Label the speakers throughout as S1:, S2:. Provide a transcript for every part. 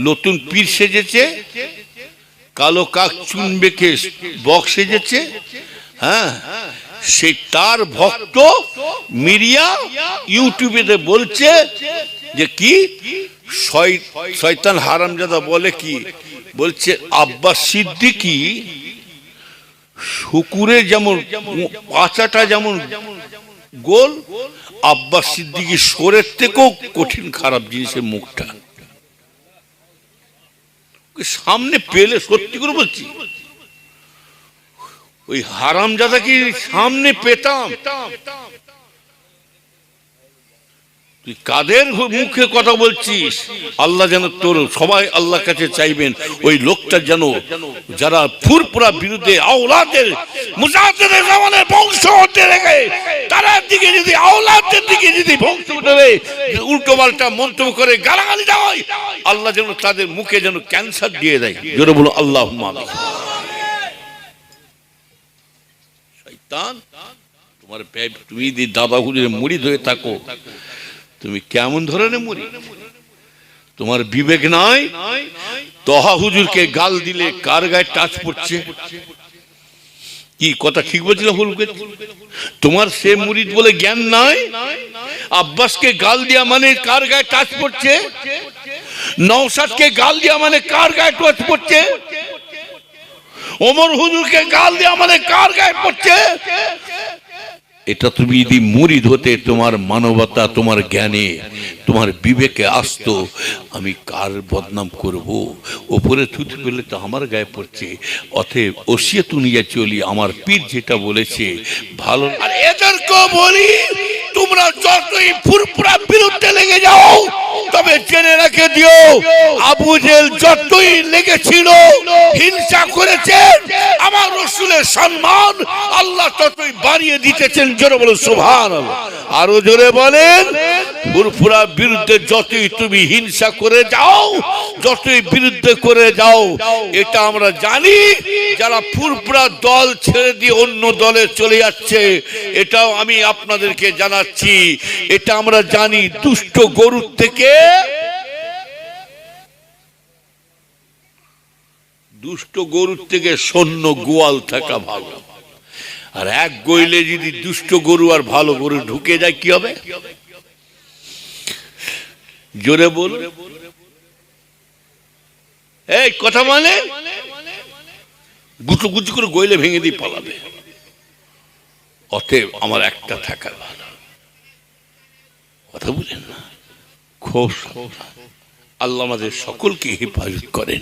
S1: নতুন পীর সেজেছে, কালো কাক চুন বেঁকে বক সেজেছে। হ্যাঁ, সেই তার ভক্ত মিরিয়া ইউটিউবে বলছে যে কি শয়তান হারামজাদা বলে কি বলছে, আব্বাস সিদ্দিকী শুকুরে যেমন পাচাটা যেমন গোল, আব্বাস সিদ্দিকী সোরের থেকেও কঠিন খারাপ জিনিসের মুখটা। সামনে পেলে সত্যি করে বলছি, ওই হারামজাদাকে সামনে পেতাম, তুই কাদের মুখে কথা বলছিস? আল্লাহ যেন তোর, সবাই আল্লাহর কাছে চাইবেন ওই লোকটা যেন, যারা ফুরফুরা বিরুদ্ধে আওলাদের মুজাহিদের জামানের বংশ হতে রেখে তার দিকে যদি, আওলাদের দিকে যদি বংশ উঠে উল্টো পাল্টা মন্তব্য করে গালাগালি দেয়, আল্লাহ যেন তাদের মুখে যেন ক্যান্সার দিয়ে দেয়। জোরে বলো আল্লাহুম্মা আমিন। শয়তান, তোমার তুমি যদি দাদা হুজুরের মুরিদ হয়ে থাকো, তুমি কেমন ধরনের মুরিদ? তোমার বিবেক নাই? তহা হুজুরকে গাল দিলে কার গায়ে টাচ পড়ছে? কি কথা ঠিক বলছিল? তোমার সে মুরিদ বলে জ্ঞান নাই? আব্বাসকে গাল দেয়া মানে কার গায়ে টাচ পড়ছে? নওশাদকে গাল দেয়া মানে কার গায়ে টাচ পড়ছে? ওমর হুজুরকে গাল দেয়া মানে কার গায়ে পড়ছে? এটা তুমি যদি মুরিদ হতে, তোমার মানবতা, তোমার জ্ঞানে, তোমার বিবেকে আসতো, আমি কার বদনাম করব? ওপরে থুতু পেলে তো আমার গায়ে পড়ছে, অতএব ওসিয়ত নিয়ে চলি, আমার পীর যেটা বলেছে ভালো। আর এদেরকে বলি, তোমরা যতই ফুরফুরা বিরুদ্ধে লেগে যাও, তবে জেনে রেখে দিও, আবু জেহেল যতই লেগেছিল, হিংসা করেছেন, আমার রাসূলের সম্মান আল্লাহ ততই বাড়িয়ে দিতেছেন। জোরে বলো সুবহানাল্লাহ। আরো জোরে বলেন, ফুরফুরা বিরুদ্ধে যতই তুমি হিংসা করে যাও, যতই বিরুদ্ধে করে যাও, এটা আমরা জানি, যারা ফুরফুরা দল ছেড়ে দিয়ে অন্য দলে চলে যাচ্ছে, এটাও আমি আপনাদেরকে জানাচ্ছি, এটা আমরা জানি। দুষ্ট গরুর থেকে, দুষ্ট গরুর থেকে সৈন্য গোয়াল থাকা ভালো। আর এক গইলে যদি দুষ্ট গরু আর ভালো গরু ঢুকে যায়, কি হবে? জোরে বল। এই কথা মানে গুচু গুচু করে গইলে ভেঙে দিয়ে পালাবে। অতএব আমার একটা থাকা ভালো। কথা বুঝেন না? খুব আল্লাহ আমাদের সকলকে হেফাজত করেন।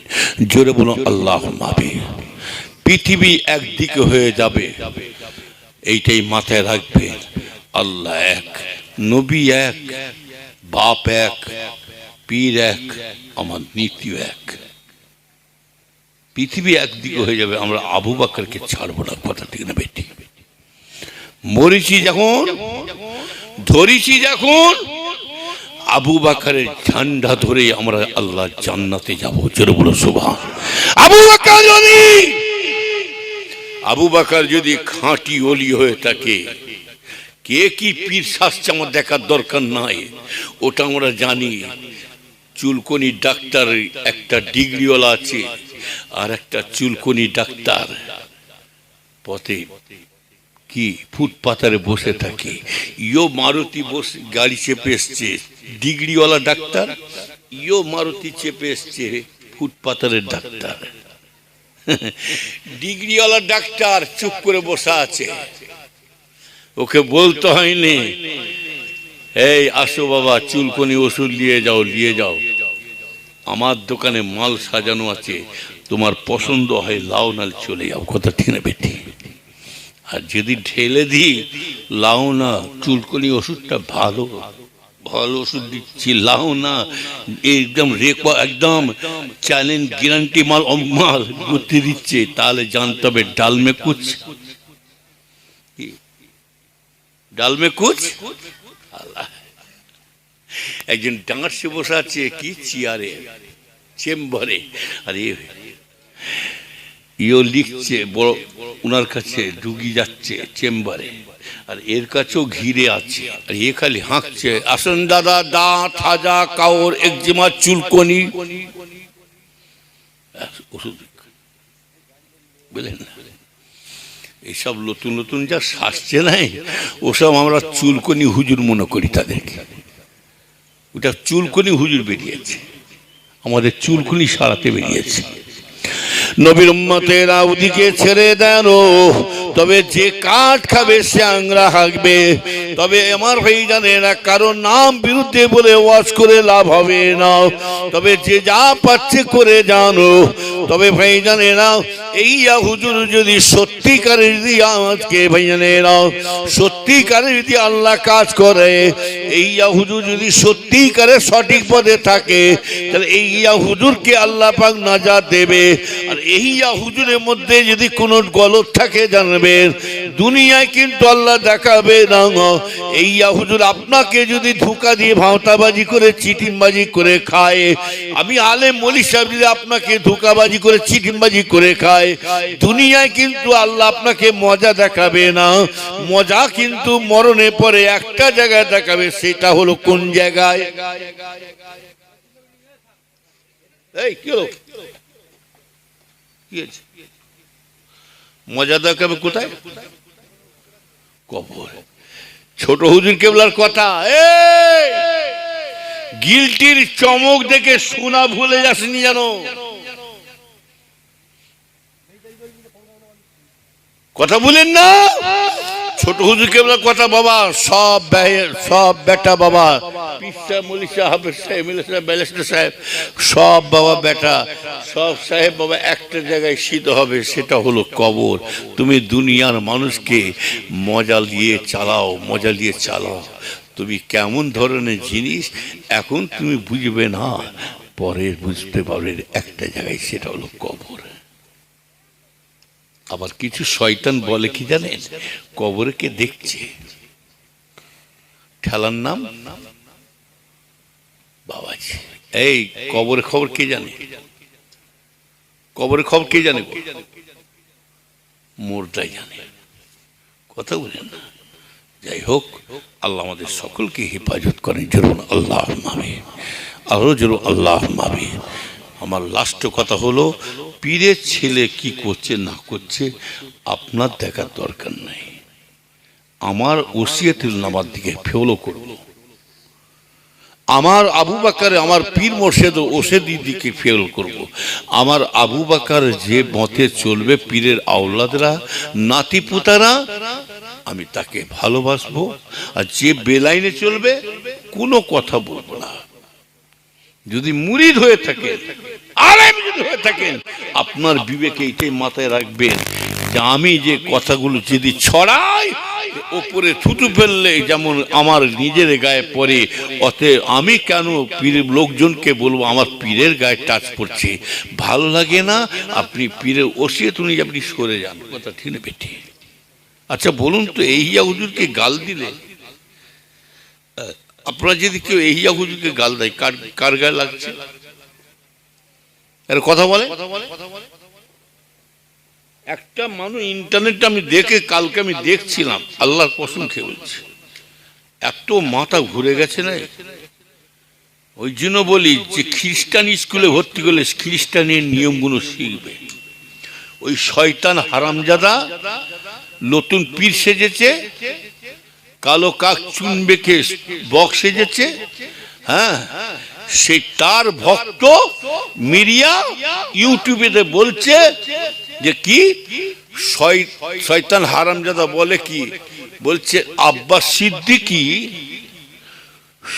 S1: জোরে বলুন আল্লাহুম্মা আমিন। পৃথিবী একদিকে হয়ে যাবে, এইটাই মাথায় রাখবেন। আল্লাহ এক, নবী এক, বাপ এক, পীর এক, আমার নীতি এক। পৃথিবী একদিকে হয়ে যাবে, আমরা আবু বকরকে ছাড়বো না। কথা ঠিক না বেটি? মরিচি যখন, ধরিছি যখন, আবু বকরের ঝান্ডা ধরে আমরা আল্লাহ জান্নাতে যাবো। জোরে বলো সুবহান। আবু বকর যদি খাঁটি ওলি হয়ে থাকে, কে কি পীর শাস্ত্র আমার দেখার দরকার নাই, ওটা আমরা জানি। চুলকনি ডাক্তার একটা ডিগ্রিওয়ালা আছে, আর একটা চুলকনি ডাক্তার পথে কি ফুটপাতারে বসে থাকে। ইয়ো মারুতি বসে গাড়ি চেপে এসছে, ডিগ্রিওয়ালা ডাক্তার। ইয়ো মারুতি চেপে এসছে, ফুটপাতারের ডাক্তার। ডিগ্রিওয়ালা ডাক্তার চুপ করে বসে আছে, ওকে বলতে হয়নি, এই আসো বাবা, চুলকনি ওষুধ নিয়ে যাও, নিয়ে যাও, আমার দোকানে মাল সাজানো আছে, তোমার পছন্দ হয় লাও, নাল চলে যাও। কথা ঠিক না বেটি? আর যদি ঢেলে দিই, লাও না, চুলকনি ওষুধটা ভালো, ভালো ওষুধ দিচ্ছি, লাও না, একদম একদম চ্যালেঞ্জ গ্যারান্টি মাল, মাল করতে দিচ্ছে, তাহলে জানতে হবে ডাল মে কুছ, ডাল মে কুছ। একজন ডাঙার্সে বসে আছে কি চেয়ারে, চেম্বারে, আর ইও লিখছে, বড় উনার কাছে রুগী যাচ্ছে চেম্বারে, আর এর কাছেও ঘিরে আছে, আর এ খালি হাঁকছে, আসেন দাদা, দাঁত, হাজা, কাওর, একজিমা, চুলকনি। ওষুধ বুঝলেন না? এইসব নতুন নতুন যা শাসছে নাই, ওসব আমরা চুলকনি হুজুর মনে করি তাদেরকে। ওটা চুলকনি হুজুর বেরিয়েছে, আমাদের চুলকনি সারাতে বেরিয়েছে। নবীর উম্মতেরা ওদিকে ছেড়ে দেন, তবে যে কাঠ খাবে সে আংরা হাঁকবে। তবে আমার ভাইজানেরা কারো নাম বিরুদ্ধে বলে ওয়াজ করে লাভ হবে না, তবে যে যা পাচ্ছে করে জানো। তবে ভাইজানেরা এই হুজুর যদি সত্যিকারের যদি আজকে ভাইজানেরা সত্যিকারের যদি আল্লাহ কাজ করে, এই হুজুর যদি সত্যিকারের সঠিক পদে থাকে, তাহলে এই হুজুরকে আল্লাহ পাক নাজাত দেবে। আর এই হুজুরের মধ্যে যদি কোনো গলত থাকে জানবেন, দুনিয়ায় কিন্তু আল্লাহ দেখাবে না। এই হুজুর আপনাকে যদি ধোঁকা দিয়ে ভাঁওতাবাজি করে চিটিংবাজি করে খায়, আমি আলেম মৌলভী সাহেব যদি আপনাকে ধোঁকাবাজি করে চিটিংবাজি করে খায়, দুনিয়ায় কিন্তু আল্লাহ আপনাকে মজা দেখাবে না। মজা কিন্তু মরণে পরে একটা জায়গায় দেখাবে, সেটা হলো কোন জায়গায়? এই কি হলো? মজা দেখাবে কোথায়? কবর। ছোট হুজুর কেবলার কথা, গিলটির চমক দেখে শোনা ভুলে যাসনি জানো? কথা বলেন না। ছোট হুজুর কেবলার কথা বাবা, সব বেটা বাবা, পিসা মলিশা হাফেজ সাহেব, মিলিশা ব্যারিস্টার সাহেব, সব বাবা বেটা, সব সাহেব বাবা একটা জায়গায় শীত হবে, সেটা হলো কবর। তুমি দুনিয়ার মানুষকে মজা দিয়ে চালাও, মজা দিয়ে চালাও। তুমি কেমন ধরনের জিনিস এখন তুমি বুঝবে না, পরে বুঝতে পারবে একটা জায়গায়, সেটা হলো কবর। আবার কিছু শয়তান বলে কি জানেন? কবরে কে দেখছে, ঠেলার নাম বাবাজি। এই কবরের খবর কে জানে? কবরের খবর কে জানে? মোরটাই জানে। কথা বলেন না। যাই হোক, আল্লাহ আমাদের সকলকে হেফাজত করেন। জরুর আল্লাহ মামি, আরো জরুর আল্লাহ মামি। আমার লাস্ট কথা হলো, পীরের ছেলে কি করছে না করছে আপনার দেখার দরকার নাই। আমার ওসিয়তুল নামার দিকে ফলো করব। আমার আবু বকর, আমার পীর মোর্শেদ ওসিয়তের দিকে ফলো করব। আমার আবু বকর যে মতে চলবে, পীরের আওলাদরা নাতি পুতারা, আমি তাকে ভালোবাসবো। আর যে বেলাইনে চলবে কোনো কথা বলবো না। যদি মুরিদ হয়ে থাকেন, আলেম যদি হয়ে থাকেন, আপনার বিবেকে এটাই মাথায় রাখবেন যে আমি যে কথাগুলো যদি ছড়াই, ওপরে থুতু ফেললে যেমন আমার নিজের গায়ে পড়ে, অতএব আমি কেন পীরের লোকজনকে বলবো আমার পীরের গায়ে টাচ পড়ছে, ভালো লাগে না। আপনি পীরের ওসিয়ত অনুযায়ী আপনি সরে যান। কথা ঠিক না বেটি? আচ্ছা বলুন তো, এই হুজুরকে গাল দিলে, আপনারা যদি কেউ এই হুজুরকে গাল দেয়, কার গায়ে লাগছে? এর কথা বলে একটা মানুষ ইন্টারনেটে আমি দেখে, কালকে আমি দেখছিলাম, আল্লাহর কসম খেয়ে বলছি, এত মাথা ঘুরে গেছে না। ওই জন্য বলি যে খ্রিস্টান স্কুলে ভর্তি করলে খ্রিস্টানের নিয়মগুলো শিখবে। ওই শয়তান হারামজাদা নতুন পীর সেজেছে, কালো কাক চুন বেঁকে বক সেজেছে, হ্যাঁ, সে তার ভক্ত মিরিয়া ইউটিউবে বলছে যে কি শয়তান হারামজাদা বলে কি বলছে, আব্বাস সিদ্দিকী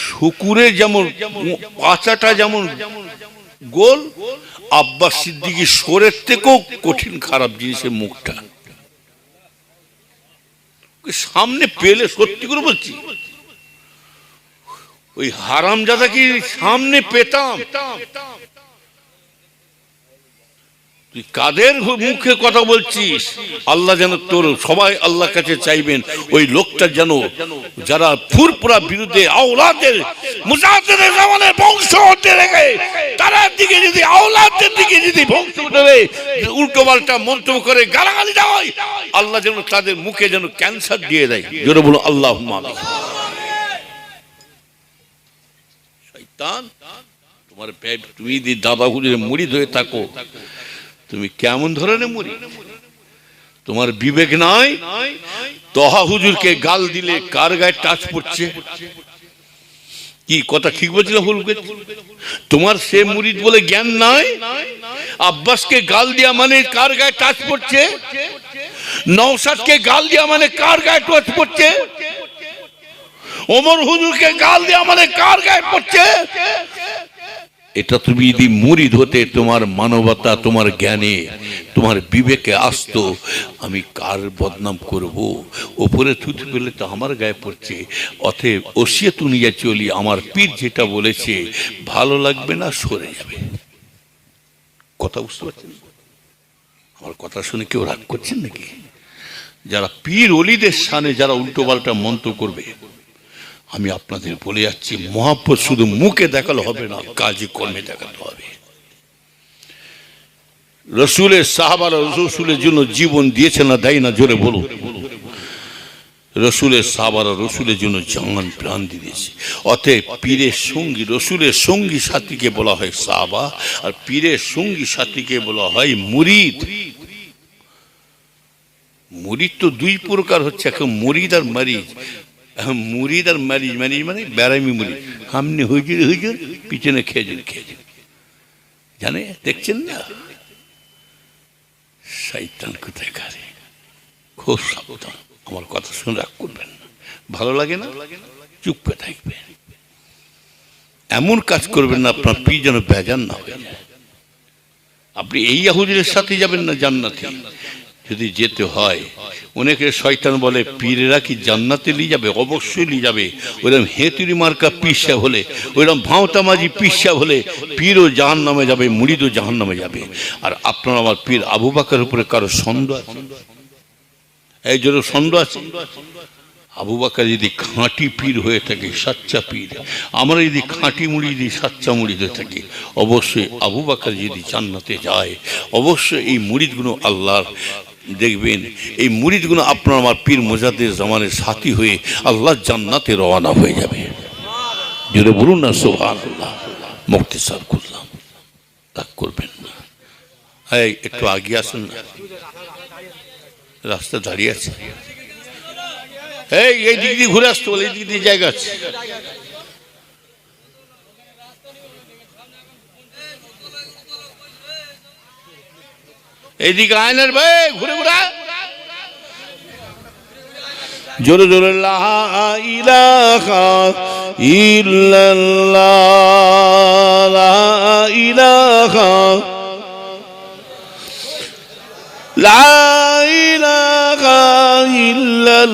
S1: শুকুরে যেমন পাচাটা যেমন গোল, আব্বাস সিদ্দিকী সোরের থেকেও কঠিন খারাপ জিনিসের মুখটা। সামনে পেলে সত্যি করে বলছি, ওই হারামজাদা কি সামনে পেতাম, তুই কাদের মুখে কথা বলছিস? আল্লাহ যেন তোর, সবাই আল্লাহর কাছে চাইবেন ওই লোকটা যেন, যারা ফুরপুরা বিরুদ্ধে আওলাদের মুজাহিদের জামানের বংশ হতে রেখে তার দিকে যদি, আওলাদের দিকে যদি বংশ উঠে উল্টো পাল্টা মন্তব্য করে গালাগালি দেয়, আল্লাহ যেন তাদের মুখে যেন ক্যান্সার দিয়ে দেয়। জোরে বলো আল্লাহুম্মা আমিন। শয়তান, তোমার তুমি যদি দাদা হুজুরের মুরিদ হয়ে থাকো, তুমি কেমন ধরনের মুরিদ? তোমার বিবেক নাই? তহা হুজুরকে গাল দিলে কার গায়ে টাচ পড়ছে? কি কথা ঠিক বলছি না ভুল বলছি? তোমার সে মুরিদ বলে জ্ঞান নাই? আব্বাসকে গাল দেয়া মানে কার গায়ে টাচ পড়ছে? নওশাদকে গাল দেয়া মানে কার গায়ে টাচ পড়ছে? ওমর হুজুরকে গাল দেয়া মানে কার গায়ে পড়ছে? এটা তুমি যদি মুরিদ হতে, তোমার মানবতা, তোমার জ্ঞানে, তোমার বিবেকে আসতো, আমি কার বদনাম করব? ওপরে থুতু পেলে তো আমার গায়ে পড়ছে। অতএব ওসিয়ত নিয়ে চলি, আমার পীর যেটা বলেছে ভালো লাগবে না, সরে যাবে। কথা বুঝতে পারছেন? আমার কথা শুনে কেউ রাগ করছেন নাকি? যারা পীর অলিদের সামনে যারা উল্টো পাল্টা মন্ত্র করবে, আমি আপনাদের বলে যাচ্ছি, মহাব্বত শুধু মুখে দেখালে হবে না, কাজে কর্মে দেখাতে হবে। রসুলের সাহাবারা রসুলের জন্য জীবন দিয়েছে না দেয় না? জোরে বলো। রসুলের সাহাবারা রসুলের জন্য জান প্রাণ দিয়েছে। অতএব পীরের সঙ্গী, রসুলের সঙ্গী সাথীকে বলা হয় সাহাবা, আর পীরের সঙ্গী সাথীকে বলা হয় মুরিদ। মুরিদ তো দুই প্রকার হচ্ছে, এখন মুরিদ আর মারিজ। মুরিদ আর মারিজ, মারিজ মানে বেড়ামি মুরিদ, সামনে হুজুর হুজুর, পিছনে খেজুর খেজুর, জানে? দেখছেন না? শয়তান কোথায় কারে, খুব সাবধান। আমার কথা শুনে রাগ করবেন না, ভালো লাগে না চুপ করে থাকবেন, এমন কাজ করবেন না আপনার পীর যেন বেজান না হয়ে যায়। আপনি এই হুজুরের সাথে যাবেন না জান্নাতে? যদি যেতে হয়, অনেকে শয়তান বলে পীরেরা কি জান্নাতে নিয়ে যাবে? অবশ্যই নিয়ে যাবে। ওইরকম হেতুরি মার্কা পিসা হলে, ওইরকম ভাঁওতামাজি পিসা হলে পীরও জাহান্নামে যাবে, মুরিদও জাহান্নামে যাবে। আর আপনার আমার পীর আবু বকরের উপরে কারো সন্দেহ আছে? এই জন্য সন্দেহ আছে? আবু বকর যদি খাঁটি পীর হয়ে থাকে, সাচ্চা পীর, আমরা যদি খাঁটি মুড়ি দিই, সাচ্চা মুড়ি হয়ে থাকি, অবশ্যই আবু বকর যদি জান্নাতে যায়, অবশ্যই এই মুরিদগুলো আল্লাহর, দেখবেন এই মুরিদগুলো আপনার আমার পীর মুজাদ্দিদ জামানের সাথী হয়ে আল্লাহ জান্নাতে রওনা হয়ে যাবে। জোরে বলুন না সুবহানাল্লাহ। মুক্তসার করলাম, রাগ করবেন না। এই একটু আগে আসুন না, রাস্তা দাঁড়িয়ে আছে। এই দিক দিয়ে ঘুরে আসতে বলে, এই দিক দিয়ে জায়গা আছে। এইদিকে আয়নার ভাই ঘুরে ঘুরা, জোরে জোরে লা ইলাহা ইল্লাল্লাহ, লা ইলাহা, লা ইলাহা ইল্লাল্লাহ,